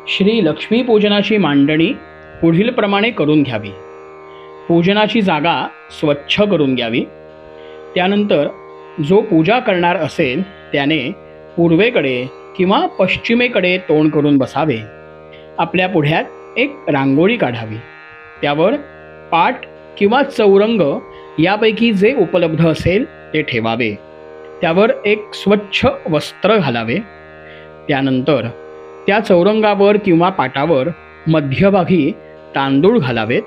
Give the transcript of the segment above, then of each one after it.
श्री लक्ष्मी पूजनाची मांडणी पुढील प्रमाणे करून घ्यावी। पूजनाची जागा स्वच्छ करून घ्यावी। त्यानंतर जो पूजा करणार असेल त्याने पूर्वेकडे किंवा पश्चिमेकडे तोंड करून बसावे। आपल्या पुढ्यात एक रांगोळी काढावी। त्यावर पाट किंवा चौरंग यापैकी जे उपलब्ध असेल ते ठेवावे। त्यावर एक स्वच्छ वस्त्र घालावे। त्यानंतर त्या चौरंगावर किंवा पाटावर मध्यभागी तांदूळ घालावेत।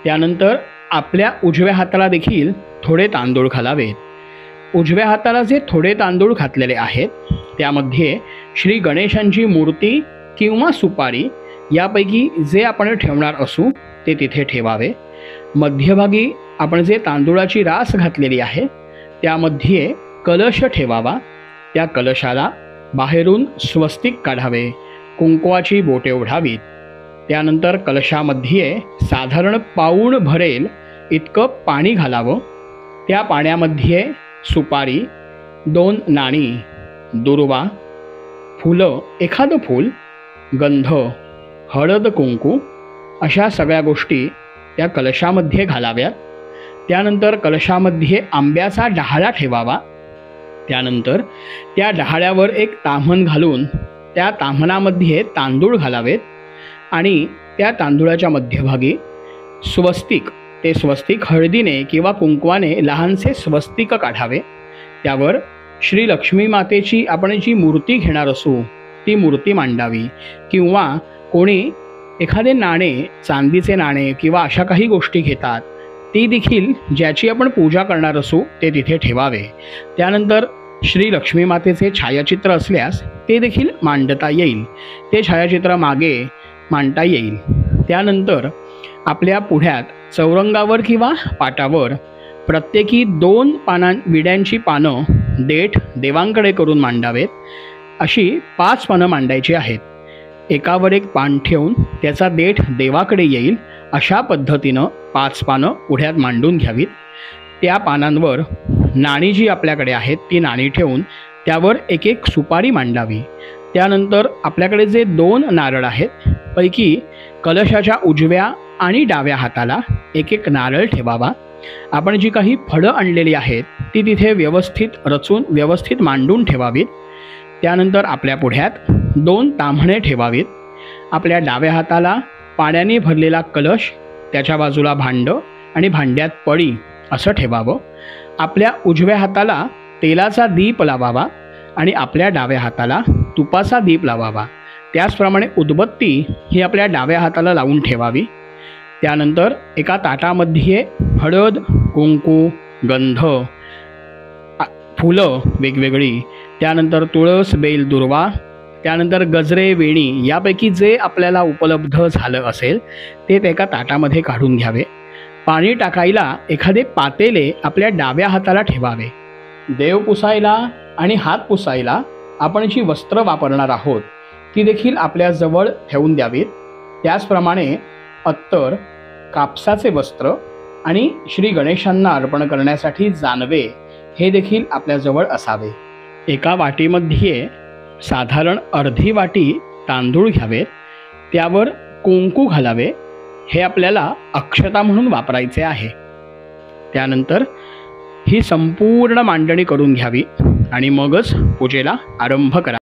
त्यानंतर आपल्या उजव्या हाताला देखील थोडे तांदूळ घालावेत। उजव्या हाताला जे थोडे तांदूळ घातलेले आहेत त्यामध्ये श्री गणेशांची मूर्ती किंवा सुपारी यापैकी जे आपण ठेवणार असू ते तिथे ठेवावे। मध्यभागी आपण जे तांदूळाची रास घातलेली आहे त्यामध्ये कलश ठेवावा। त्या कलशाला बाहेरून स्वस्तिक काढावे, कुंकवाची बोटे ओढावीत। त्यानंतर कलशामध्ये साधारण पाऊण भरेल इतकं पाणी घालावं। त्या पाण्यामध्ये सुपारी, 2 नाणी, दुर्वा, फुलं, एखादं फूल, गंध, हळद, कुंकू अशा सगळ्या गोष्टी त्या कलशामध्ये घालाव्यात। त्यानंतर कलशामध्ये आंब्याचा डहाळा ठेवावा। त्यानंतर त्या डहाळ्यावर एक ताम्हण घालून त्या ताम्हणामध्ये तांदूळ घालावेत आणि त्या तांदूळाच्या मध्यभागी स्वस्तिक, ते स्वस्तिक हळदीने किंवा कुंकवाने लहानसे स्वस्तिक काढावे। त्यावर श्री लक्ष्मी मातेची आपण जी मूर्ती घेणार असू ती मूर्ती मांडावी किंवा कोणी एखादे नाणे, चांदीचे नाणे किंवा अशा काही गोष्टी घेतात ती देखील ज्याची आपण पूजा करणार असू ते तिथे ठेवावे। त्यानंतर श्री लक्ष्मी मातेचे छायाचित्र असल्यास ते देखील मांडता येईल, ते छायाचित्र मागे मांडता येईल। त्यानंतर आपल्या पुढ्यात चौरंगावर किंवा पाटावर प्रत्येकी 2 विड्यांची पानं देठ देवांकडे करून मांडावेत। अशी 5 पानं मांडायची आहेत। एकावर एक पान ठेवून त्याचा देठ देवाकडे येईल अशा पद्धतीनं 5 पानं पुढ्यात मांडून घ्यावीत। त्या पानांवर नाणी जी आपल्याकडे आहेत ती नाणी ठेवून त्यावर एक एक सुपारी मांडावी। त्यानंतर आपल्याकडे जे 2 नारळ आहेत पैकी कलशाच्या उजव्या आणि डाव्या हाताला एक एक नारळ ठेवावा। आपण जी काही फळं आणलेली आहेत ती तिथे व्यवस्थित रचून व्यवस्थित मांडून ठेवावीत। त्यानंतर आपल्या पुढ्यात 2 ताम्हणे ठेवावीत। आपल्या डाव्या हाताला पाण्याने भरलेला कलश, त्याच्या बाजूला भांडं आणि भांड्यात पळी असं ठेवावं। आपल्या उजव्या हाताला तेलाचा दीप लावावा आणि आपल्या डाव्या हाताला तुपाचा दीप लावावा। त्याचप्रमाणे उदबत्ती ही आपल्या डाव्या हाताला लावून ठेवावी। त्यानंतर एका ताटामध्ये हळद, कुंकू, गंध, फुलं वेगवेगळी, त्यानंतर तुळस, बेल, दुर्वा, त्यानंतर गजरे, वेणी यापैकी जे आपल्याला उपलब्ध झालं असेल ते एका ताटामध्ये काढून घ्यावे। पाणी टाकायला एखादे पातेले आपल्या डाव्या हाताला ठेवावे। देव पुसायला आणि हात पुसायला आपण जी वस्त्र वापरणार आहोत ती देखील आपल्याजवळ ठेवून द्यावीत। त्याचप्रमाणे अत्तर, कापसाचे वस्त्र आणि श्री गणेशांना अर्पण करण्यासाठी जानवे हे देखील आपल्याजवळ असावे। एका वाटीमध्ये साधारण अर्धी वाटी तांदूळ घ्यावेत। त्यावर कुंकू घालावे। हे आपल्याला अक्षता म्हणून वापरायचे आहे। त्यानंतर ही संपूर्ण मांडणी करून घ्यावी आणि मगच पूजेला आरंभ करा।